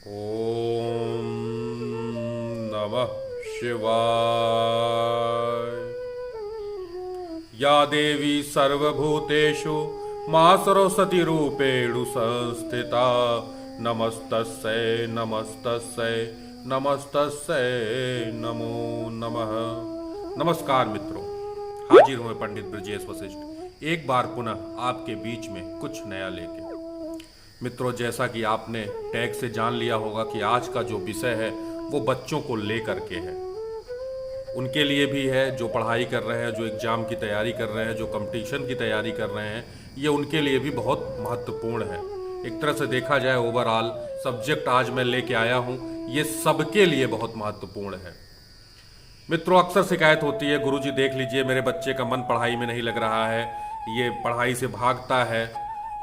ओम नमः शिवाय। या देवी सर्वभूतेषु मां सरस्वती रूपेण संस्थिता नमस्तस्यै नमस्तस्यै नमस्तस्यै नमो नमः। नमस्कार मित्रों, हाजिर हूँ मैं पंडित ब्रजेश वशिष्ठ एक बार पुनः आपके बीच में कुछ नया लेके। मित्रों, जैसा कि आपने टैग से जान लिया होगा कि आज का जो विषय है वो बच्चों को लेकर के है। उनके लिए भी है जो पढ़ाई कर रहे हैं, जो एग्ज़ाम की तैयारी कर रहे हैं, जो कंपटीशन की तैयारी कर रहे हैं, ये उनके लिए भी बहुत महत्वपूर्ण है। एक तरह से देखा जाए ओवरऑल सब्जेक्ट आज मैं लेके आया हूँ, ये सबके लिए बहुत महत्वपूर्ण है। मित्रों, अक्सर शिकायत होती है, गुरुजी देख लीजिए मेरे बच्चे का मन पढ़ाई में नहीं लग रहा है, ये पढ़ाई से भागता है,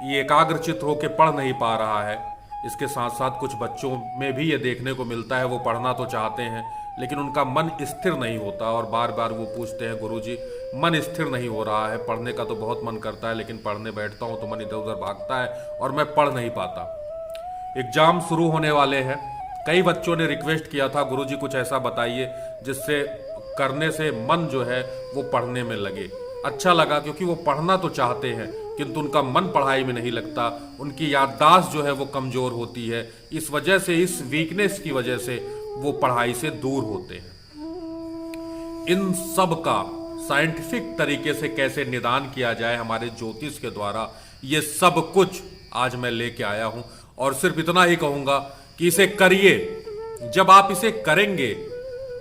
ये एकाग्रचित होकर पढ़ नहीं पा रहा है। इसके साथ साथ कुछ बच्चों में भी ये देखने को मिलता है, वो पढ़ना तो चाहते हैं लेकिन उनका मन स्थिर नहीं होता और बार बार वो पूछते हैं गुरुजी मन स्थिर नहीं हो रहा है, पढ़ने का तो बहुत मन करता है लेकिन पढ़ने बैठता हूँ तो मन इधर उधर भागता है और मैं पढ़ नहीं पाता। एग्जाम शुरू होने वाले हैं, कई बच्चों ने रिक्वेस्ट किया था गुरुजी कुछ ऐसा बताइए जिससे करने से मन जो है वो पढ़ने में लगे। अच्छा लगा क्योंकि वो पढ़ना तो चाहते हैं किंतु उनका मन पढ़ाई में नहीं लगता, उनकी याददाश्त जो है वो कमजोर होती है। इस वजह से, इस वीकनेस की वजह से वो पढ़ाई से दूर होते हैं। इन सब का साइंटिफिक तरीके से कैसे निदान किया जाए हमारे ज्योतिष के द्वारा, ये सब कुछ आज मैं लेके आया हूं। और सिर्फ इतना ही कहूंगा कि इसे करिए। जब आप इसे करेंगे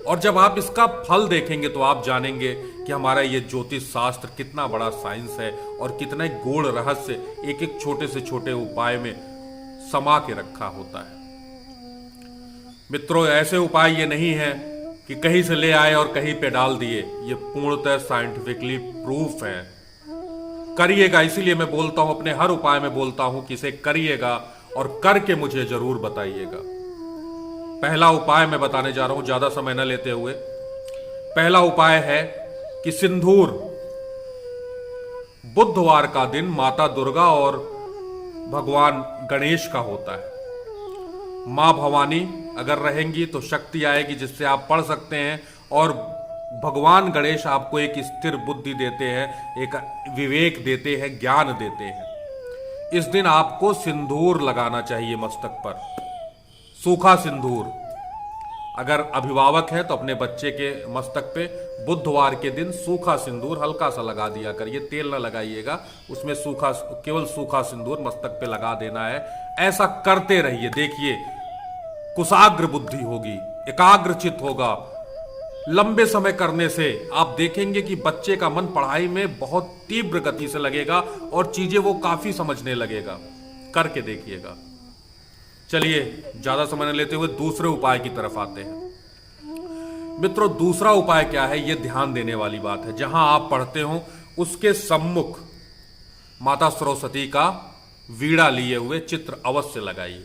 और जब आप इसका फल देखेंगे तो आप जानेंगे कि हमारा ये ज्योतिष शास्त्र कितना बड़ा साइंस है और कितना गूढ़ रहस्य एक एक छोटे से छोटे उपाय में समा के रखा होता है। मित्रों, ऐसे उपाय ये नहीं है कि कहीं से ले आए और कहीं पे डाल दिए, ये पूर्णतः साइंटिफिकली प्रूफ है। करिएगा, इसीलिए मैं बोलता हूं, अपने हर उपाय में बोलता हूं कि इसे करिएगा और करके मुझे जरूर बताइएगा। पहला उपाय मैं बताने जा रहा हूं, ज्यादा समय न लेते हुए। पहला उपाय है कि सिंदूर बुधवार का दिन माता दुर्गा और भगवान गणेश का होता है। मां भवानी अगर रहेंगी तो शक्ति आएगी जिससे आप पढ़ सकते हैं और भगवान गणेश आपको एक स्थिर बुद्धि देते हैं, एक विवेक देते हैं, ज्ञान देते हैं। इस दिन आपको सिंदूर लगाना चाहिए मस्तक पर, सूखा सिंदूर। अगर अभिभावक है तो अपने बच्चे के मस्तक पे बुधवार के दिन सूखा सिंदूर हल्का सा लगा दिया करिए, तेल ना लगाइएगा, उसमें सूखा, केवल सूखा सिंदूर मस्तक पे लगा देना है। ऐसा करते रहिए, देखिए कुशाग्र बुद्धि होगी, एकाग्रचित होगा। लंबे समय करने से आप देखेंगे कि बच्चे का मन पढ़ाई में बहुत तीव्र गति से लगेगा और चीजें वो काफी समझने लगेगा। करके देखिएगा। चलिए ज्यादा समय न लेते हुए दूसरे उपाय की तरफ आते हैं। मित्रों, दूसरा उपाय क्या है, यह ध्यान देने वाली बात है। जहां आप पढ़ते हो उसके सम्मुख माता सरस्वती का वीणा लिए हुए चित्र अवश्य लगाइए।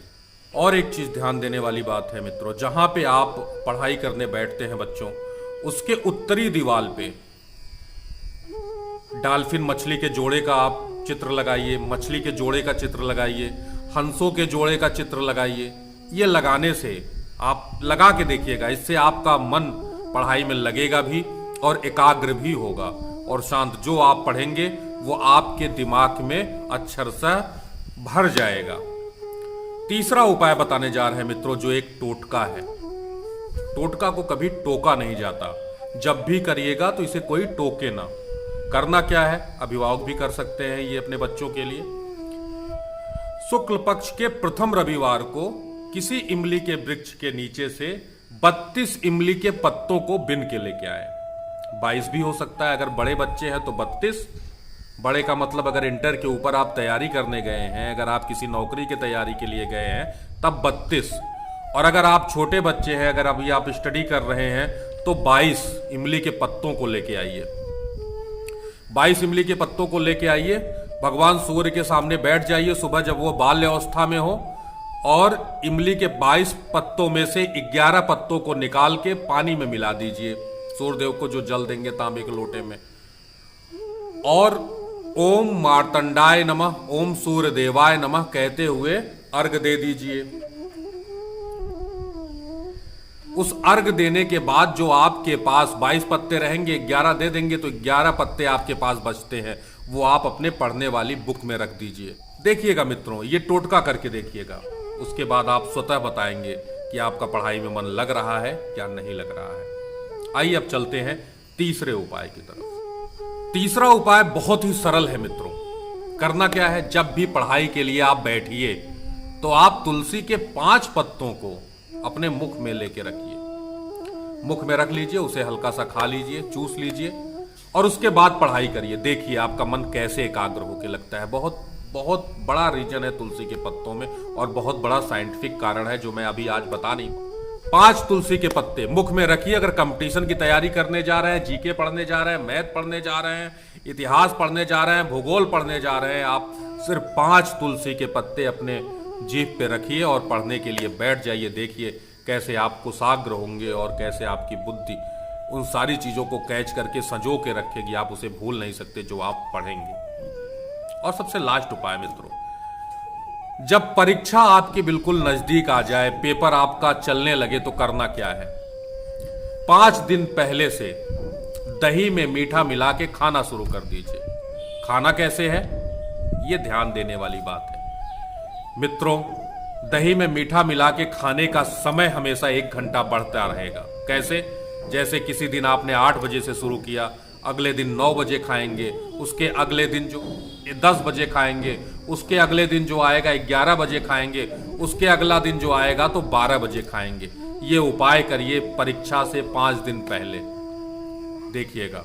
और एक चीज ध्यान देने वाली बात है मित्रों, जहां पे आप पढ़ाई करने बैठते हैं बच्चों, उसके उत्तरी दीवार पे डॉल्फिन मछली के जोड़े का आप चित्र लगाइए, मछली के जोड़े का चित्र लगाइए, हंसों के जोड़े का चित्र लगाइए। ये लगाने से आप लगा के देखिएगा, इससे आपका मन पढ़ाई में लगेगा भी और एकाग्र भी होगा और शांत, जो आप पढ़ेंगे वो आपके दिमाग में अक्षरशः भर जाएगा। तीसरा उपाय बताने जा रहे हैं मित्रों, जो एक टोटका है। टोटका को कभी टोका नहीं जाता, जब भी करिएगा तो इसे कोई टोके ना। करना क्या है, अभिभावक भी कर सकते हैं ये अपने बच्चों के लिए। शुक्ल पक्ष के प्रथम रविवार को किसी इमली के वृक्ष के नीचे से 32 इमली के पत्तों को बिन के लेके आए। 22 भी हो सकता है, अगर बड़े बच्चे हैं तो 32। बड़े का मतलब अगर इंटर के ऊपर आप तैयारी करने गए हैं, अगर आप किसी नौकरी की तैयारी के लिए गए हैं तब 32। और अगर आप छोटे बच्चे हैं, अगर अभी आप स्टडी कर रहे हैं तो 22 इमली के पत्तों को लेके आइए। 22 इमली के पत्तों को लेके आइए, भगवान सूर्य के सामने बैठ जाइए सुबह जब वो बाल्य अवस्था में हो, और इमली के 22 पत्तों में से 11 पत्तों को निकाल के पानी में मिला दीजिए, सूर्यदेव को जो जल देंगे तांबे के लोटे में। और ओम मार्तंडाय नमः, ओम सूर्य देवाय नमः कहते हुए अर्घ दे दीजिए। उस अर्घ देने के बाद जो आपके पास 22 पत्ते रहेंगे, 11 दे देंगे तो 11 पत्ते आपके पास बचते हैं, वो आप अपने पढ़ने वाली बुक में रख दीजिए। देखिएगा मित्रों, ये टोटका करके देखिएगा, उसके बाद आप स्वतः बताएंगे कि आपका पढ़ाई में मन लग रहा है या नहीं लग रहा है। आइए अब चलते हैं तीसरे उपाय की तरफ। तीसरा उपाय बहुत ही सरल है मित्रों। करना क्या है, जब भी पढ़ाई के लिए आप बैठिए तो आप तुलसी के 5 पत्तों को अपने मुख में लेके रखिए। मुख में रख लीजिए, उसे हल्का सा खा लीजिए, चूस लीजिए और उसके बाद पढ़ाई करिए। देखिए आपका मन कैसे एकाग्र होके लगता है। बहुत बहुत बड़ा रीजन है तुलसी के पत्तों में और बहुत बड़ा साइंटिफिक कारण है जो मैं अभी आज बता नहीं। 5 तुलसी के पत्ते मुख में रखिए। अगर कंपटीशन की तैयारी करने जा रहे हैं, जीके पढ़ने जा रहे हैं, मैथ पढ़ने जा रहे हैं, इतिहास पढ़ने जा रहे हैं, भूगोल पढ़ने जा रहे हैं, आप सिर्फ 5 तुलसी के पत्ते अपने जीभ पे रखिए और पढ़ने के लिए बैठ जाइए। देखिए कैसे आप कुशाग्र होंगे और कैसे आपकी बुद्धि उन सारी चीजों को कैच करके संजो के रखेगी। आप उसे भूल नहीं सकते जो आप पढ़ेंगे। और सबसे लास्ट उपाय मित्रों, जब परीक्षा आपकी बिल्कुल नजदीक आ जाए, पेपर आपका चलने लगे, तो करना क्या है, 5 दिन पहले से दही में मीठा मिला के खाना शुरू कर दीजिए। खाना कैसे है, यह ध्यान देने वाली बात है मित्रों। दही में मीठा मिला के खाने का समय हमेशा 1 घंटा बढ़ता रहेगा। कैसे, जैसे किसी दिन आपने 8 बजे से शुरू किया, अगले दिन 9 बजे खाएंगे, उसके अगले दिन जो 10 बजे खाएंगे, उसके अगले दिन जो आएगा 11 बजे खाएंगे, उसके अगला दिन जो आएगा तो 12 बजे खाएंगे। ये उपाय करिए परीक्षा से 5 दिन पहले। देखिएगा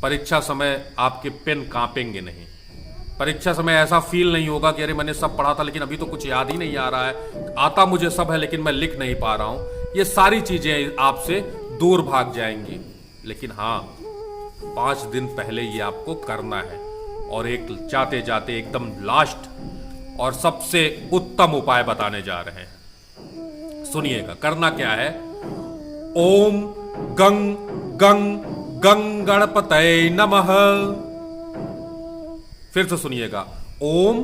परीक्षा समय आपके पेन कांपेंगे नहीं। परीक्षा समय ऐसा फील नहीं होगा कि अरे मैंने सब पढ़ा था लेकिन अभी तो कुछ याद ही नहीं आ रहा है, आता मुझे सब है लेकिन मैं लिख नहीं पा रहा हूं। ये सारी चीजें आपसे दूर भाग जाएंगी। लेकिन हाँ, 5 दिन पहले ये आपको करना है। और एक जाते जाते एकदम लास्ट और सबसे उत्तम उपाय बताने जा रहे हैं, सुनिएगा। करना क्या है, ओम गंग गंग गंग गणपतये नमः। फिर से सुनिएगा, ओम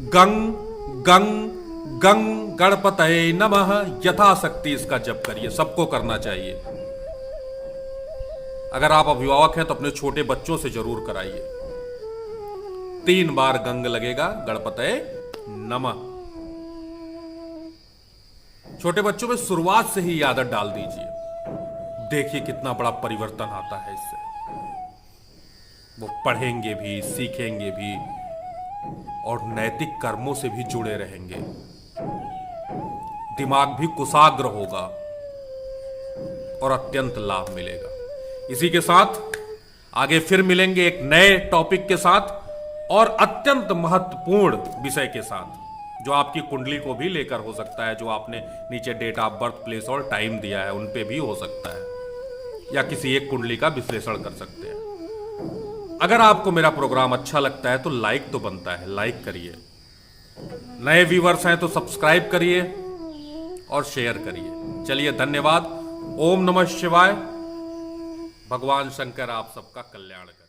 गंग गंग गंग गणपतये नमः। यथाशक्ति इसका जप करिए, सबको करना चाहिए। अगर आप अभिभावक हैं तो अपने छोटे बच्चों से जरूर कराइए। 3 बार गंग लगेगा, गणपतये नमः। छोटे बच्चों में शुरुआत से ही आदत डाल दीजिए, देखिए कितना बड़ा परिवर्तन आता है इससे। वो पढ़ेंगे भी, सीखेंगे भी और नैतिक कर्मों से भी जुड़े रहेंगे। दिमाग भी कुशाग्र होगा और अत्यंत लाभ मिलेगा। इसी के साथ आगे फिर मिलेंगे एक नए टॉपिक के साथ और अत्यंत महत्वपूर्ण विषय के साथ, जो आपकी कुंडली को भी लेकर हो सकता है। जो आपने नीचे डेट ऑफ बर्थ, प्लेस और टाइम दिया है उन पे भी हो सकता है, या किसी एक कुंडली का विश्लेषण कर सकते हैं। अगर आपको मेरा प्रोग्राम अच्छा लगता है तो लाइक तो बनता है, लाइक करिए। नए व्यूअर्स हैं तो सब्सक्राइब करिए और शेयर करिए। चलिए, धन्यवाद। ओम नमः शिवाय। भगवान शंकर आप सबका कल्याण करें।